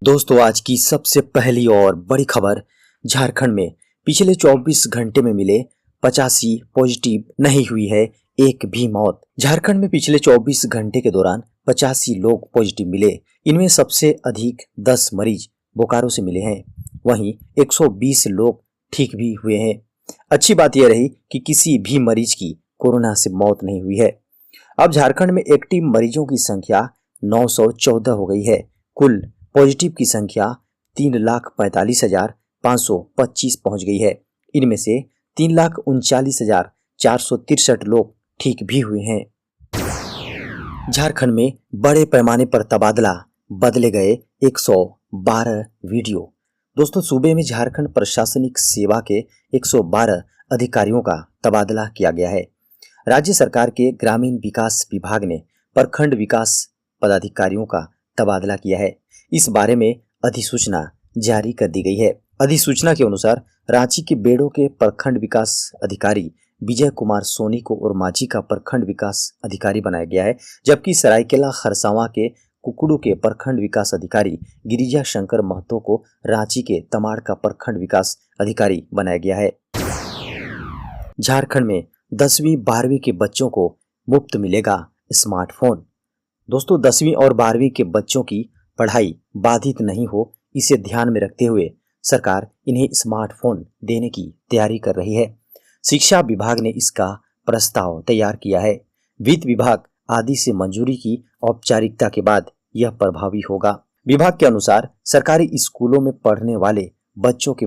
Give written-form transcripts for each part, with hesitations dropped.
दोस्तों, आज की सबसे पहली और बड़ी खबर। झारखंड में पिछले 24 घंटे में मिले 85 पॉजिटिव, नहीं हुई है एक भी मौत। झारखंड में पिछले 24 घंटे के दौरान 85 लोग पॉजिटिव मिले। इनमें सबसे अधिक 10 मरीज बोकारो से मिले हैं। वहीं 120 लोग ठीक भी हुए हैं। अच्छी बात यह रही कि किसी भी मरीज की कोरोना से मौत नहीं हुई है। अब झारखंड में एक्टिव मरीजों की संख्या 914 हो गई है। कुल पॉजिटिव की संख्या 3,45,525 पहुंच गई है। इनमें से 3,39,463 लोग ठीक भी हुए हैं। झारखंड में बड़े पैमाने पर तबादला, बदले गए 112 वीडियो। दोस्तों, सूबे में झारखंड प्रशासनिक सेवा के 112 अधिकारियों का तबादला किया गया है। राज्य सरकार के ग्रामीण विकास विभाग ने प्रखंड विकास पदाधिकारियों का तबादला किया है। इस बारे में अधिसूचना जारी कर दी गई है। अधिसूचना के अनुसार रांची के बेड़ो के प्रखंड विकास अधिकारी विजय कुमार सोनी को ओरमांझी का प्रखंड विकास अधिकारी बनाया गया है, जबकि सरायकेला खरसावां के कुकुड़ू के प्रखंड विकास अधिकारी गिरिजा शंकर महतो को रांची के तमाड़ का प्रखंड विकास अधिकारी बनाया गया है। झारखंड में 10वीं 12वीं के बच्चों को मुफ्त मिलेगा स्मार्टफोन। दोस्तों, 10वीं और 12वीं के बच्चों की पढ़ाई बाधित नहीं हो, इसे ध्यान में रखते हुए सरकार इन्हें स्मार्टफोन देने की तैयारी कर रही है। शिक्षा विभाग ने इसका प्रस्ताव तैयार किया है। वित्त विभाग आदि से मंजूरी की औपचारिकता के बाद यह प्रभावी होगा। विभाग के अनुसार सरकारी स्कूलों में पढ़ने वाले बच्चों के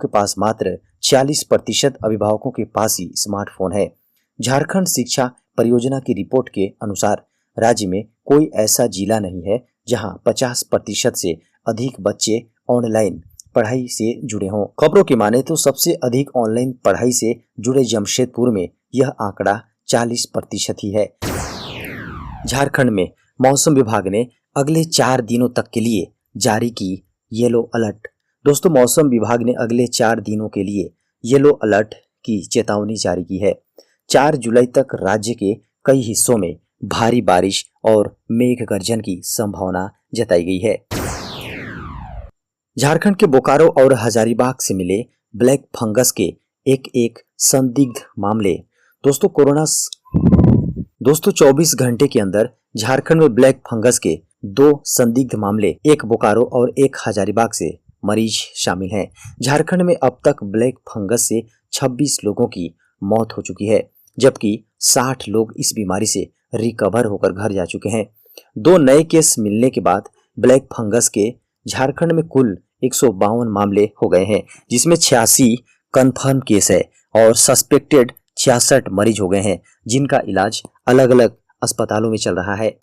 पास मात्र 46% अभिभावकों के पास ही स्मार्टफोन है। झारखंड शिक्षा परियोजना की रिपोर्ट के अनुसार राज्य में कोई ऐसा जिला नहीं है जहां 50% से अधिक बच्चे ऑनलाइन पढ़ाई से जुड़े हों। खबरों की माने तो सबसे अधिक ऑनलाइन पढ़ाई से जुड़े जमशेदपुर में यह आंकड़ा 40% ही है। झारखंड में मौसम विभाग ने अगले 4 दिनों तक के लिए जारी की येलो अलर्ट। दोस्तों, मौसम विभाग ने अगले 4 दिनों के लिए येलो अलर्ट की चेतावनी जारी की है। 4 जुलाई तक राज्य के कई हिस्सों में भारी बारिश और मेघ गर्जन की संभावना जताई गई है। झारखंड के बोकारो और हजारीबाग से मिले ब्लैक फंगस के एक संदिग्ध मामले। दोस्तों, 24 घंटे के अंदर झारखंड में ब्लैक फंगस के 2 संदिग्ध मामले, एक बोकारो और एक हजारीबाग से मरीज शामिल हैं। झारखंड में अब तक ब्लैक फंगस से 26 लोगों की मौत हो चुकी है, जबकि 60 लोग इस बीमारी से रिकवर होकर घर जा चुके हैं। 2 नए केस मिलने के बाद ब्लैक फंगस के झारखंड में कुल 152 मामले हो गए हैं, जिसमें 86 कंफर्म केस है और सस्पेक्टेड 66 मरीज हो गए हैं, जिनका इलाज अलग अलग अस्पतालों में चल रहा है।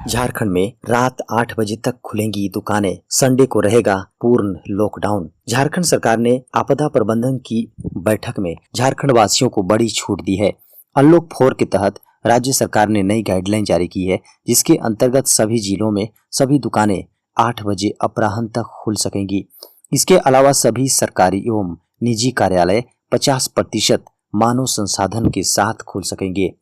झारखंड में रात 8 बजे तक खुलेंगी दुकानें, संडे को रहेगा पूर्ण लॉकडाउन। झारखंड सरकार ने आपदा प्रबंधन की बैठक में झारखंड वासियों को बड़ी छूट दी है। अनलॉक 4 के तहत राज्य सरकार ने नई गाइडलाइन जारी की है, जिसके अंतर्गत सभी जिलों में सभी दुकानें 8 बजे अपराह्न तक खुल सकेंगी। इसके अलावा सभी सरकारी एवं निजी कार्यालय 50% मानव संसाधन के साथ खुल सकेंगे।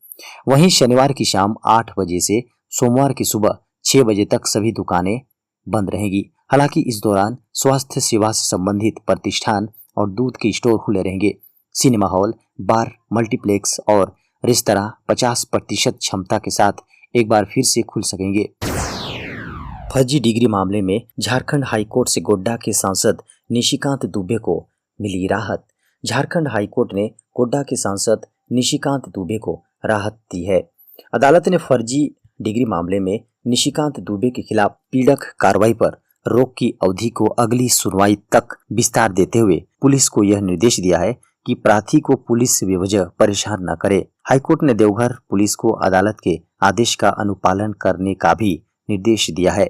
वहीं शनिवार की शाम 8 बजे से सोमवार की सुबह 6 बजे तक सभी दुकानें बंद रहेंगी। हालांकि इस दौरान स्वास्थ्य सेवा से संबंधित प्रतिष्ठान और दूध के स्टोर खुले रहेंगे। सिनेमा हॉल, बार, मल्टीप्लेक्स और रेस्तरां 50% क्षमता के साथ एक बार फिर से खुल सकेंगे। फर्जी डिग्री मामले में झारखंड हाईकोर्ट से गोड्डा के सांसद निशिकांत दुबे को मिली राहत। झारखंड हाईकोर्ट ने गोड्डा के सांसद निशिकांत दुबे को राहत दी है। अदालत ने फर्जी डिग्री मामले में निशिकांत दुबे के खिलाफ पीड़क कार्रवाई पर रोक की अवधि को अगली सुनवाई तक विस्तार देते हुए पुलिस को यह निर्देश दिया है कि प्रार्थी को पुलिस बेवजह परेशान न करे। हाईकोर्ट ने देवघर पुलिस को अदालत के आदेश का अनुपालन करने का भी निर्देश दिया है।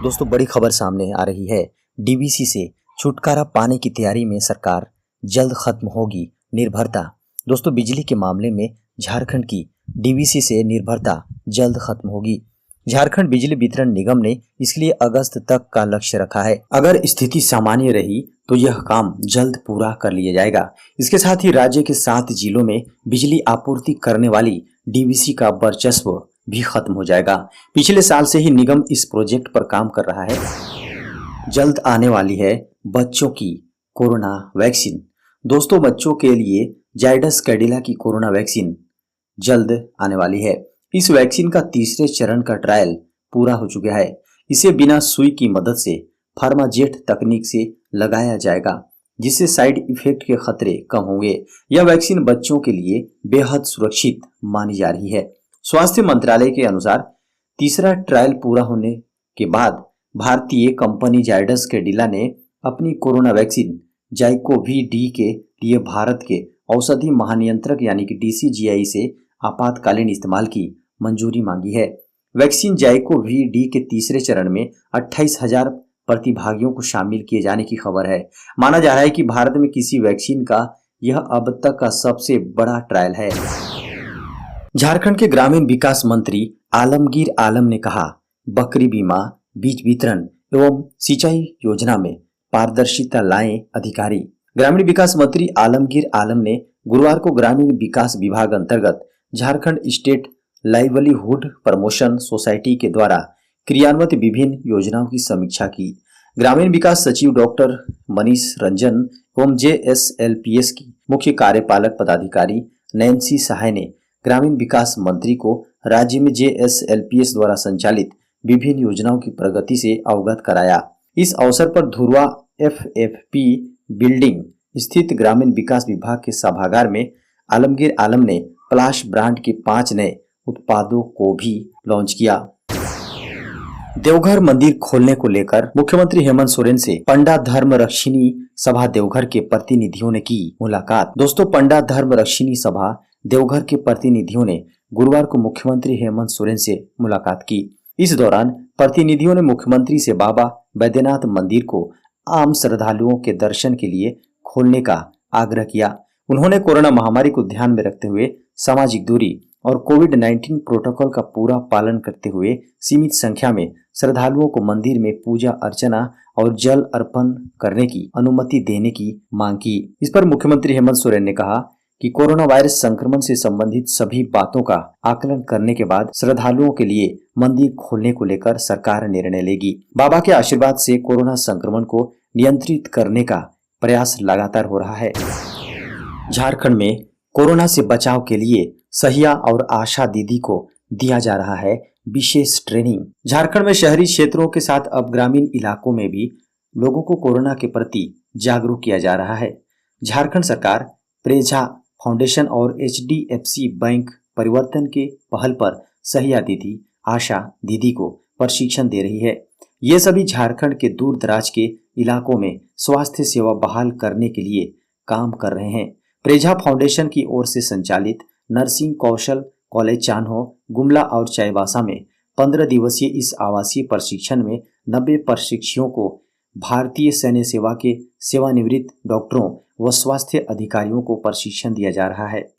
दोस्तों, बड़ी खबर सामने आ रही है। डीवीसी से छुटकारा पाने की तैयारी में सरकार, जल्द खत्म होगी निर्भरता। दोस्तों, बिजली के मामले में झारखंड की डीवीसी से निर्भरता जल्द खत्म होगी। झारखंड बिजली वितरण निगम ने इसलिए अगस्त तक का लक्ष्य रखा है। अगर स्थिति सामान्य रही तो यह काम जल्द पूरा कर लिया जाएगा। इसके साथ ही राज्य के 7 जिलों में बिजली आपूर्ति करने वाली डीवीसी का वर्चस्व भी खत्म हो जाएगा। पिछले साल से ही निगम इस प्रोजेक्ट पर काम कर रहा है। जल्द आने वाली है बच्चों की कोरोना वैक्सीन। दोस्तों, बच्चों के लिए जायडस कैडिला की कोरोना वैक्सीन जल्द आने वाली है। इस वैक्सीन का तीसरे चरण का ट्रायल पूरा हो चुका है। इसे बिना सुई की मदद से फार्माजेट तकनीक से लगाया जाएगा, जिससे साइड इफेक्ट के खतरे कम होंगे। यह वैक्सीन बच्चों के लिए बेहद सुरक्षित मानी जा रही है। स्वास्थ्य मंत्रालय के अनुसार तीसरा ट्रायल पूरा होने के बाद भारतीय कंपनी जायडस कैडिला ने अपनी कोरोना वैक्सीन जाइकोवी-डी के लिए भारत के औषधि महानियंत्रक यानी कि DCGI से आपातकालीन इस्तेमाल की मंजूरी मांगी है। वैक्सीन जाइकोवी-डी के तीसरे चरण में 28,000 प्रतिभागियों को शामिल किए जाने की खबर है। माना जा रहा है कि भारत में किसी वैक्सीन का यह अब तक का सबसे बड़ा ट्रायल है। झारखंड के ग्रामीण विकास मंत्री आलमगीर आलम ने कहा, बकरी बीमा, बीज वितरण एवं सिंचाई योजना में पारदर्शिता लाएं अधिकारी। ग्रामीण विकास मंत्री आलमगीर आलम ने गुरुवार को ग्रामीण विकास विभाग अंतर्गत Jharkhand state livelihood promotion society के द्वारा क्रियान्वित विभिन्न योजनाओं की समीक्षा की। ग्रामीण विकास सचिव डॉक्टर मनीष रंजन एवं JSLPS की मुख्य कार्यपालक पदाधिकारी नैन्सी सहाय ने ग्रामीण विकास मंत्री को राज्य में JSLPS द्वारा संचालित विभिन्न योजनाओं की प्रगति से अवगत कराया। इस अवसर पर धुरवा FFP बिल्डिंग स्थित ग्रामीण विकास विभाग के सभागार में आलमगीर आलम ने प्लास ब्रांड के 5 नए उत्पादों को भी लॉन्च किया। देवघर मंदिर खोलने को लेकर मुख्यमंत्री हेमंत सोरेन से पंडा धर्म रक्षिणी सभा देवघर के प्रतिनिधियों ने की मुलाकात। दोस्तों, पंडा धर्म रक्षिणी सभा देवघर के प्रतिनिधियों ने गुरुवार को मुख्यमंत्री हेमंत सोरेन से मुलाकात की। इस दौरान प्रतिनिधियों ने मुख्यमंत्री से बाबा बैद्यनाथ मंदिर को आम श्रद्धालुओं के दर्शन के लिए खोलने का आग्रह किया। उन्होंने कोरोना महामारी को ध्यान में रखते हुए सामाजिक दूरी और कोविड-19 प्रोटोकॉल का पूरा पालन करते हुए सीमित संख्या में श्रद्धालुओं को मंदिर में पूजा अर्चना और जल अर्पण करने की अनुमति देने की मांग की। इस पर मुख्यमंत्री हेमंत सोरेन ने कहा कि कोरोना वायरस संक्रमण से संबंधित सभी बातों का आकलन करने के बाद श्रद्धालुओं के लिए मंदिर खोलने को लेकर सरकार निर्णय लेगी। बाबा के आशीर्वाद से कोरोना संक्रमण को नियंत्रित करने का प्रयास लगातार हो रहा है। झारखंड में कोरोना से बचाव के लिए सहिया और आशा दीदी को दिया जा रहा है विशेष ट्रेनिंग। झारखंड में शहरी क्षेत्रों के साथ अब ग्रामीण इलाकों में भी लोगों को कोरोना के प्रति जागरूक किया जा रहा है। झारखंड सरकार प्रेझा फाउंडेशन और HDFC बैंक परिवर्तन के पहल पर सहिया दीदी, आशा दीदी को प्रशिक्षण दे रही है। ये सभी झारखंड के दूर दराज के इलाकों में स्वास्थ्य सेवा बहाल करने के लिए काम कर रहे हैं। प्रेझा फाउंडेशन की ओर से संचालित नर्सिंग कौशल कॉलेज चान्हो, गुमला और चाईबासा में 15 दिवसीय इस आवासीय प्रशिक्षण में 90 प्रशिक्षुओं को भारतीय सैन्य सेवा के सेवानिवृत्त डॉक्टरों व स्वास्थ्य अधिकारियों को प्रशिक्षण दिया जा रहा है।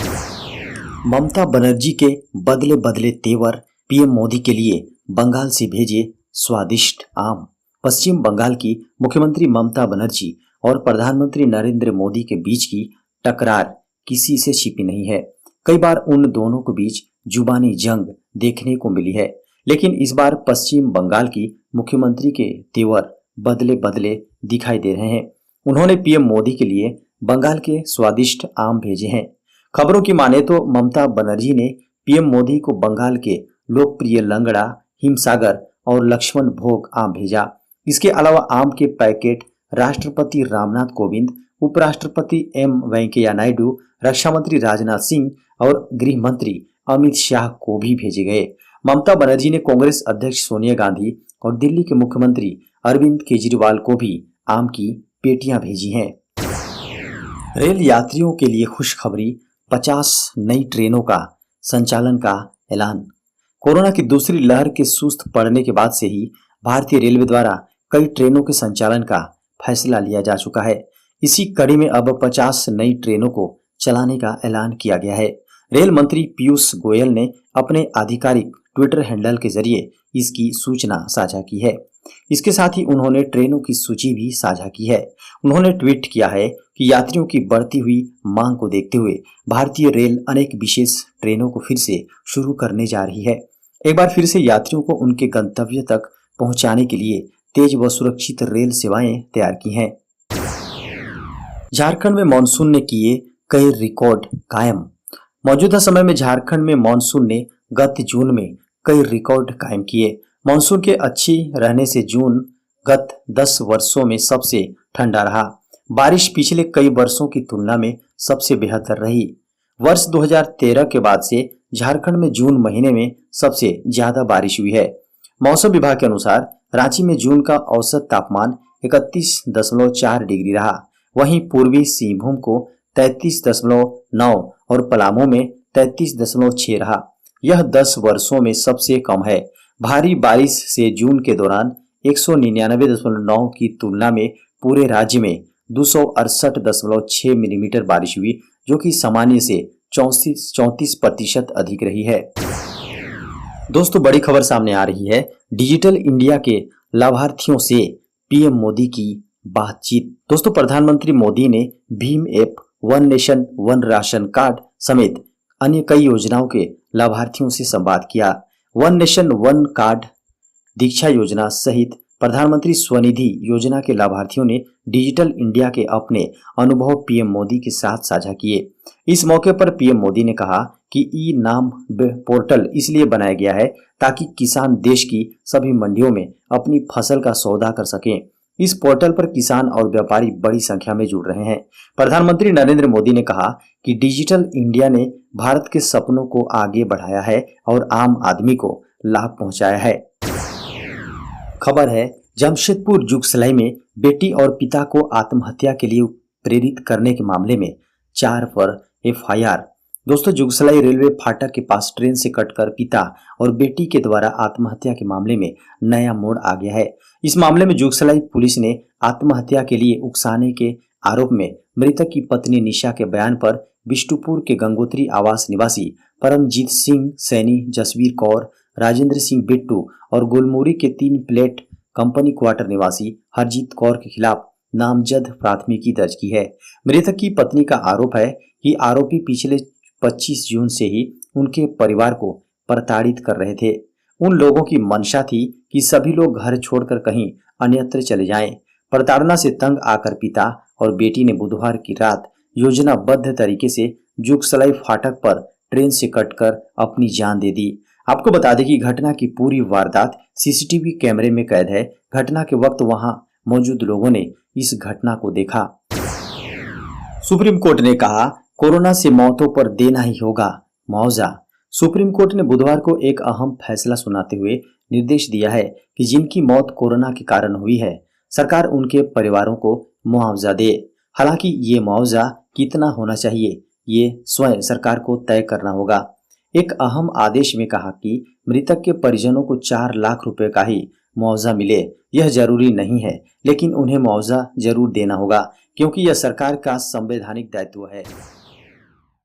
ममता बनर्जी के बदले बदले तेवर, PM मोदी के लिए बंगाल से भेजे स्वादिष्ट आम। पश्चिम बंगाल की मुख्यमंत्री ममता बनर्जी और प्रधानमंत्री नरेंद्र मोदी के बीच की टकरार किसी से छिपी नहीं है। कई बार उन दोनों के बीच जुबानी जंग देखने को मिली है, लेकिन इस बार पश्चिम बंगाल की मुख्यमंत्री के तेवर बदले बदले दिखाई दे रहे हैं। उन्होंने PM मोदी के लिए बंगाल के स्वादिष्ट आम भेजे हैं। खबरों की माने तो ममता बनर्जी ने PM मोदी को बंगाल के लोकप्रिय लंगड़ा, हिमसागर और लक्ष्मण भोग आम भेजा। इसके अलावा आम के पैकेट राष्ट्रपति रामनाथ कोविंद, उपराष्ट्रपति M वेंकैया नायडू, रक्षा मंत्री राजनाथ सिंह और गृह मंत्री अमित शाह को भी भेजे गए। ममता बनर्जी ने कांग्रेस अध्यक्ष सोनिया गांधी और दिल्ली के मुख्यमंत्री अरविंद केजरीवाल को भी आम की पेटियां भेजी हैं। रेल यात्रियों के लिए खुशखबरी, 50 नई ट्रेनों का संचालन का ऐलान। कोरोना की दूसरी लहर के सुस्त पड़ने के बाद से ही भारतीय रेलवे द्वारा कई ट्रेनों के संचालन का फैसला लिया जा चुका है। इसी कड़ी में अब 50 नई ट्रेनों को चलाने का ऐलान किया गया है। रेल मंत्री पीयूष गोयल ने अपने आधिकारिक ट्विटर हैंडल के जरिए इसकी सूचना साझा की है। इसके साथ ही उन्होंने ट्रेनों की सूची भी साझा की है। उन्होंने ट्वीट किया है कि यात्रियों की बढ़ती हुई मांग को देखते हुए भारतीय रेल अनेक विशेष ट्रेनों को फिर से शुरू करने जा रही है। एक बार फिर से यात्रियों को उनके गंतव्य तक पहुंचाने के लिए तेज व सुरक्षित रेल सेवाएं तैयार की हैं। झारखंड में मानसून ने किए कई रिकॉर्ड कायम। मौजूदा समय में झारखंड में मानसून ने गत जून में कई रिकॉर्ड कायम किए। मानसून के अच्छी रहने से जून गत 10 वर्षों में सबसे ठंडा रहा। बारिश पिछले कई वर्षों की तुलना में सबसे बेहतर रही। वर्ष 2013 के बाद से झारखंड में जून महीने में सबसे ज्यादा बारिश हुई है। मौसम विभाग के अनुसार रांची में जून का औसत तापमान 31.4 डिग्री रहा। वहीं पूर्वी सिंहभूम को 33.9 और पलामू में 33.6 रहा। यह 10 वर्षों में सबसे कम है। भारी बारिश से जून के दौरान 199.9 की तुलना में पूरे राज्य में 268.6 मिलीमीटर बारिश हुई, जो कि सामान्य से 34% अधिक रही है। दोस्तों, बड़ी खबर सामने आ रही है। डिजिटल इंडिया के लाभार्थियों से पीएम मोदी की बातचीत। दोस्तों, प्रधानमंत्री मोदी ने Bhim app, one nation one ration card समेत अन्य कई योजनाओं के लाभार्थियों से संवाद किया। वन नेशन वन कार्ड, दीक्षा योजना सहित प्रधानमंत्री स्वनिधि योजना के लाभार्थियों ने डिजिटल इंडिया के अपने अनुभव पीएम मोदी के साथ साझा किए। इस मौके पर पीएम मोदी ने कहा कि ई नाम पोर्टल इसलिए बनाया गया है ताकि किसान देश की सभी मंडियों में अपनी फसल का सौदा कर सकें। इस पोर्टल पर किसान और व्यापारी बड़ी संख्या में जुड़ रहे हैं। प्रधानमंत्री नरेंद्र मोदी ने कहा कि डिजिटल इंडिया ने भारत के सपनों को आगे बढ़ाया है और आम आदमी को लाभ पहुंचाया है। खबर है, जमशेदपुर जुगसलाई में बेटी और पिता को आत्महत्या के लिए प्रेरित करने के मामले में 4 पर एफआईआर। दोस्तों, जुगसलाई रेलवे फाटक के पास ट्रेन से कटकर पिता और बेटी के द्वारा आत्महत्या के मामले में नया मोड़ आ गया है। इस मामले में जुगसलाई पुलिस ने आत्महत्या के लिए उकसाने के आरोप में मृतक की पत्नी निशा के बयान पर बिष्टुपुर के गंगोत्री आवास निवासी परमजीत सिंह सैनी, जसवीर कौर, राजेंद्र सिंह बिट्टू और गुलमोरी के 3 प्लेट कंपनी क्वार्टर निवासी हरजीत कौर के खिलाफ नामजद प्राथमिकी दर्ज की है। मृतक की पत्नी का आरोप है कि आरोपी पिछले 25 जून से ही उनके परिवार को प्रताड़ित कर रहे थे। उन लोगों की मंशा थी कि सभी लोग घर छोड़कर कहीं अन्यत्र चले जाएं। प्रताड़ना से तंग आकर पिता और बेटी ने बुधवार की रात योजनाबद्ध तरीके से जुगसलाई फाटक पर ट्रेन से कटकर अपनी जान दे दी। आपको बता दें कि घटना की पूरी वारदात सीसीटीवी कैमरे में कैद है। घटना के वक्त वहां मौजूद लोगों ने इस घटना को देखा। सुप्रीम कोर्ट ने कहा, कोरोना से मौतों पर देना ही होगा मुआवजा। सुप्रीम कोर्ट ने बुधवार को एक अहम फैसला सुनाते हुए निर्देश दिया है कि जिनकी मौत कोरोना के कारण हुई है, सरकार उनके परिवारों को मुआवजा दे। हालांकि ये मुआवजा कितना होना चाहिए, ये स्वयं सरकार को तय करना होगा। एक अहम आदेश में कहा कि मृतक के परिजनों को 4 लाख रुपए का ही मुआवजा मिले, यह जरूरी नहीं है, लेकिन उन्हें मुआवजा जरूर देना होगा क्योंकि यह सरकार का संवैधानिक दायित्व है।